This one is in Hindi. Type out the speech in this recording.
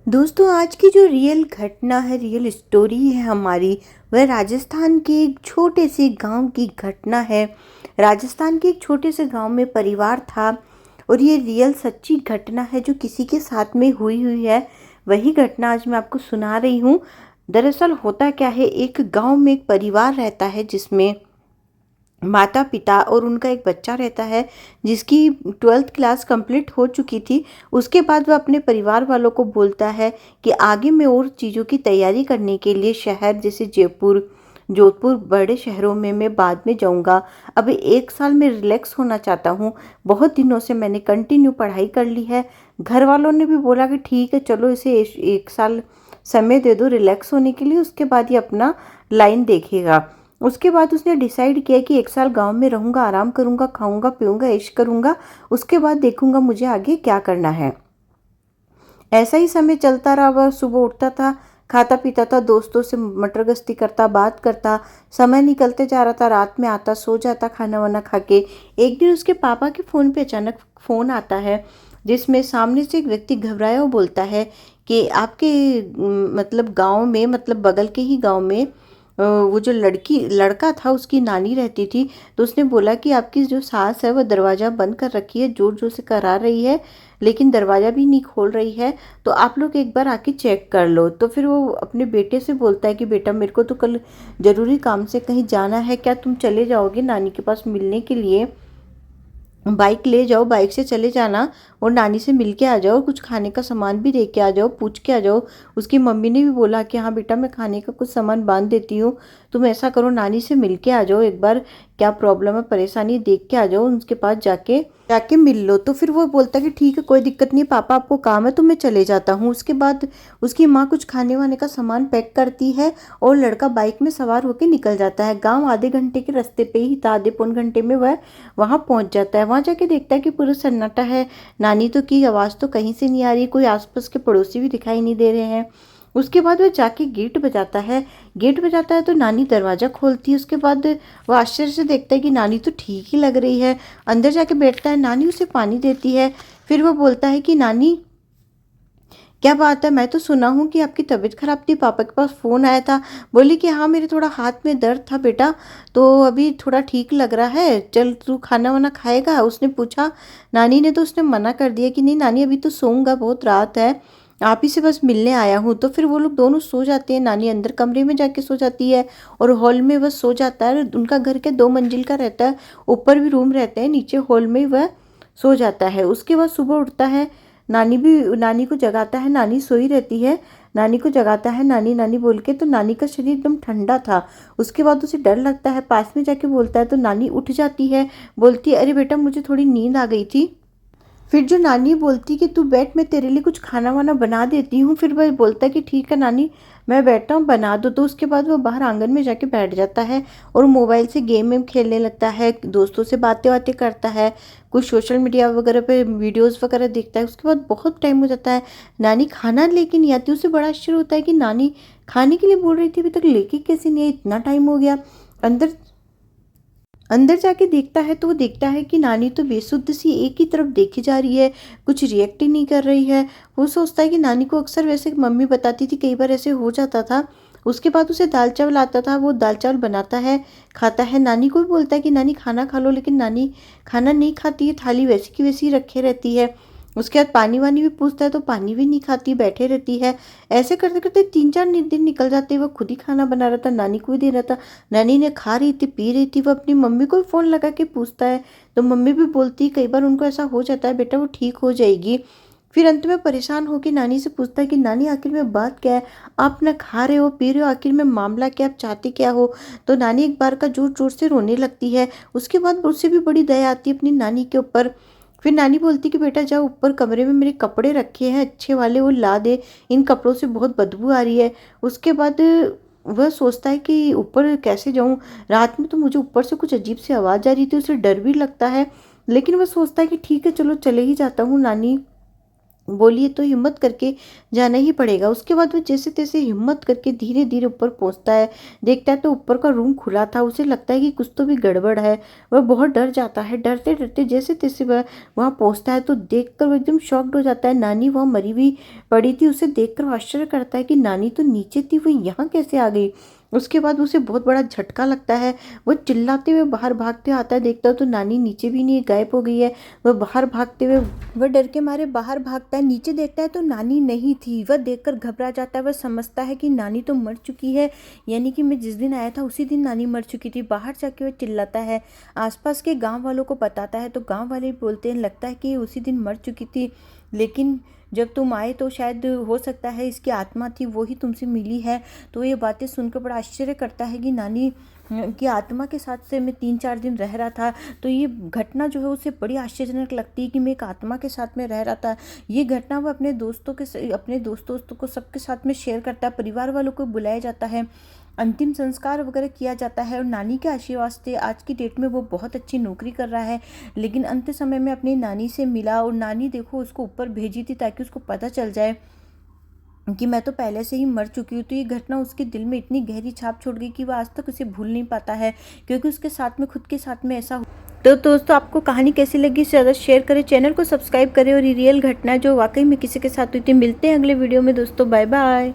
दोस्तों आज की जो रियल घटना है, रियल स्टोरी है हमारी, वह राजस्थान के एक छोटे से गांव की घटना है। राजस्थान के एक छोटे से गांव में परिवार था और ये रियल सच्ची घटना है जो किसी के साथ में हुई हुई है। वही घटना आज मैं आपको सुना रही हूँ। दरअसल होता क्या है, एक गांव में एक परिवार रहता है जिसमें माता पिता और उनका एक बच्चा रहता है जिसकी 12th क्लास कंप्लीट हो चुकी थी। उसके बाद वह अपने परिवार वालों को बोलता है कि आगे मैं और चीज़ों की तैयारी करने के लिए शहर जैसे जयपुर, जोधपुर, बड़े शहरों में मैं बाद में जाऊंगा। अभी 1 साल में रिलैक्स होना चाहता हूँ। बहुत दिनों से मैंने कंटिन्यू पढ़ाई कर ली है। घर वालों ने भी बोला कि ठीक है, चलो इसे 1 साल समय दे दो रिलैक्स होने के लिए, उसके बाद ये अपना लाइन देखेगा। उसके बाद उसने डिसाइड किया कि 1 साल गांव में रहूंगा, आराम करूंगा, खाऊंगा पीऊंगा, ऐश करूंगा, उसके बाद देखूंगा मुझे आगे क्या करना है। ऐसा ही समय चलता रहा। वह सुबह उठता था, खाता पीता था, दोस्तों से मटर गश्ती करता, बात करता। समय निकलते जा रहा था, रात में आता, सो जाता खाना वाना खा के। एक दिन उसके पापा के फ़ोन पे अचानक फ़ोन आता है जिसमें सामने से एक व्यक्ति घबराया हुआ बोलता है कि आपके मतलब गांव में, मतलब बगल के ही गांव में वो जो लड़का था उसकी नानी रहती थी। तो उसने बोला कि आपकी जो सास है वह दरवाज़ा बंद कर रखी है, जोर जोर से करा रही है, लेकिन दरवाज़ा भी नहीं खोल रही है। तो आप लोग एक बार आके चेक कर लो। तो फिर वो अपने बेटे से बोलता है कि बेटा, मेरे को तो कल ज़रूरी काम से कहीं जाना है, क्या तुम चले जाओगे नानी के पास मिलने के लिए? बाइक ले जाओ, बाइक से चले जाना और नानी से मिल के आ जाओ, कुछ खाने का सामान भी दे के आ जाओ, पूछ के आ जाओ। उसकी मम्मी ने भी बोला कि हाँ बेटा, मैं खाने का कुछ सामान बांध देती हूँ, तुम ऐसा करो नानी से मिल के आ जाओ एक बार, क्या प्रॉब्लम है, परेशानी देख के आ जाओ, उनके पास जाके जाके मिल लो। तो फिर वो बोलता है कि ठीक है, कोई दिक्कत नहीं पापा, आपको काम है तो मैं चले जाता हूँ। उसके बाद उसकी माँ कुछ खाने वाने का सामान पैक करती है और लड़का बाइक में सवार होकर निकल जाता है। गाँव आधे घंटे के रास्ते पे ही था, आधे पौन घंटे में वह वहाँ पहुँच जाता है। वहाँ जाके देखता है कि पूरा सन्नाटा है। नानी तो की आवाज़ तो कहीं से नहीं आ रही, कोई आसपास के पड़ोसी भी दिखाई नहीं दे रहे हैं। उसके बाद वह जाके गेट बजाता है। गेट बजाता है तो नानी दरवाज़ा खोलती है। उसके बाद वह आश्चर्य से देखता है कि नानी तो ठीक ही लग रही है। अंदर जाके बैठता है, नानी उसे पानी देती है। फिर वह बोलता है कि नानी, क्या बात है, मैं तो सुना हूँ कि आपकी तबीयत खराब थी, पापा के पास फ़ोन आया था। बोली कि हाँ, मेरे थोड़ा हाथ में दर्द था बेटा, तो अभी थोड़ा ठीक लग रहा है, चल तू खाना वाना खाएगा? उसने पूछा। नानी ने तो उसने मना कर दिया कि नहीं नानी, अभी तो सोऊंगा, बहुत रात है, आप ही से बस मिलने आया हूँ। तो फिर वो लोग दोनों सो जाते हैं। नानी अंदर कमरे में जाके सो जाती है और हॉल में वह सो जाता है। उनका घर के 2 मंजिल का रहता है, ऊपर भी रूम रहते हैं, नीचे हॉल में वह सो जाता है। उसके बाद सुबह उठता है, नानी को जगाता है, नानी सोई रहती है। नानी को जगाता है नानी नानी बोल के, तो नानी का शरीर एकदम ठंडा था। उसके बाद उसे डर लगता है, पास में जाके बोलता है तो नानी उठ जाती है, बोलती है अरे बेटा, मुझे थोड़ी नींद आ गई थी। फिर जो नानी बोलती कि तू बैठ, मैं तेरे लिए कुछ खाना वाना बना देती हूँ। फिर वह बोलता है कि ठीक है नानी, मैं बैठता हूँ, बना दो। तो उसके बाद वो बाहर आंगन में जाके बैठ जाता है और मोबाइल से गेम वेम खेलने लगता है, दोस्तों से बातें बातें करता है, कुछ सोशल मीडिया वगैरह पे वीडियोस वगैरह देखता है। उसके बाद बहुत टाइम हो जाता है, नानी खाना लेके नहीं आती। उसे बड़ा आश्चर्य होता है कि नानी खाने के लिए बोल रही थी, अभी तक लेके कैसे नहीं आई, इतना टाइम हो गया। अंदर अंदर जाके देखता है तो वो देखता है कि नानी तो बेसुध सी एक ही तरफ देखी जा रही है, कुछ रिएक्ट ही नहीं कर रही है। वो सोचता है कि नानी को अक्सर वैसे मम्मी बताती थी, कई बार ऐसे हो जाता था। उसके बाद उसे दाल चावल आता था, वो दाल चावल बनाता है, खाता है। नानी को भी बोलता है कि नानी खाना खा लो, लेकिन नानी खाना नहीं खाती है, थाली वैसी की वैसी रखे रहती है। उसके बाद पानी वानी भी पूछता है तो पानी भी नहीं खाती, बैठे रहती है। ऐसे करते करते 3-4 दिन निकल जाते। वो खुद ही खाना बना रहा था, नानी को भी दे रहा था, नानी ने खा रही थी, पी रही थी। वो अपनी मम्मी को भी फ़ोन लगा के पूछता है तो मम्मी भी बोलती है, कई बार उनको ऐसा हो जाता है बेटा, वो ठीक हो जाएगी। फिर अंत में परेशान होकर नानी से पूछता है कि नानी आखिर में बात क्या है, आप ना खा रहे हो पी रहे हो, आखिर में मामला क्या, आप चाहते क्या हो? तो नानी एक बार का जोर जोर से रोने लगती है। उसके बाद उससे भी बड़ी दया आती है अपनी नानी के ऊपर। फिर नानी बोलती कि बेटा जाओ, ऊपर कमरे में मेरे कपड़े रखे हैं अच्छे वाले, वो ला दे, इन कपड़ों से बहुत बदबू आ रही है। उसके बाद वह सोचता है कि ऊपर कैसे जाऊं, रात में तो मुझे ऊपर से कुछ अजीब सी आवाज़ आ रही थी, उसे डर भी लगता है। लेकिन वह सोचता है कि ठीक है चलो चले ही जाता हूँ। नानी बोलिए तो हिम्मत करके जाना ही पड़ेगा। उसके बाद वो जैसे तैसे हिम्मत करके धीरे धीरे ऊपर पहुंचता है। देखता है तो ऊपर का रूम खुला था। उसे लगता है कि कुछ तो भी गड़बड़ है। वह बहुत डर जाता है। डरते डरते जैसे तैसे वह वहां पहुंचता है तो देखकर वो एकदम शॉक्ड हो जाता है। नानी वहां मरी हुई पड़ी थी। उसे देखकर वो आश्चर्य करता है कि नानी तो नीचे थी, वो यहाँ कैसे आ गई। उसके बाद उसे बहुत बड़ा झटका लगता है। वो चिल्लाते हुए बाहर भागते आता है। देखता है तो नानी नीचे भी नहीं, गायब हो गई है। वह बाहर भागते हुए वह डर के मारे बाहर भागता है। नीचे देखता है तो नानी नहीं थी। वह देखकर घबरा जाता है। वह समझता है कि नानी तो मर चुकी है, यानी कि मैं जिस दिन आया था उसी दिन नानी मर चुकी थी। बाहर जाके वह चिल्लाता है, आसपास के गांव वालों को बताता है तो गांव वाले बोलते हैं लगता है कि ये उसी दिन मर चुकी थी, लेकिन जब तुम आए तो शायद हो सकता है इसकी आत्मा थी वो ही तुमसे मिली है। तो ये बातें सुनकर बड़ा आश्चर्य करता है कि नानी की आत्मा के साथ से मैं 3-4 दिन रह रहा था। तो ये घटना जो है उसे बड़ी आश्चर्यजनक लगती है कि मैं एक आत्मा के साथ में रह रहा था। ये घटना वो अपने दोस्तों को सबके साथ में शेयर करता है। परिवार वालों को बुलाया जाता है, अंतिम संस्कार वगैरह किया जाता है और नानी के आशीर्वाद से आज की डेट में वो बहुत अच्छी नौकरी कर रहा है। लेकिन अंत समय में अपनी नानी से मिला और नानी देखो उसको ऊपर भेजी थी ताकि उसको पता चल जाए कि मैं तो पहले से ही मर चुकी हूँ। तो ये घटना उसके दिल में इतनी गहरी छाप छोड़ गई कि वह आज तक उसे भूल नहीं पाता है, क्योंकि उसके साथ में खुद के साथ में ऐसा तो दोस्तों आपको कहानी कैसी लगी ज़्यादा शेयर करें, चैनल को सब्सक्राइब करें और ये रियल घटना जो वाकई में किसी के साथ हुई थी। मिलते हैं अगले वीडियो में दोस्तों, बाय बाय।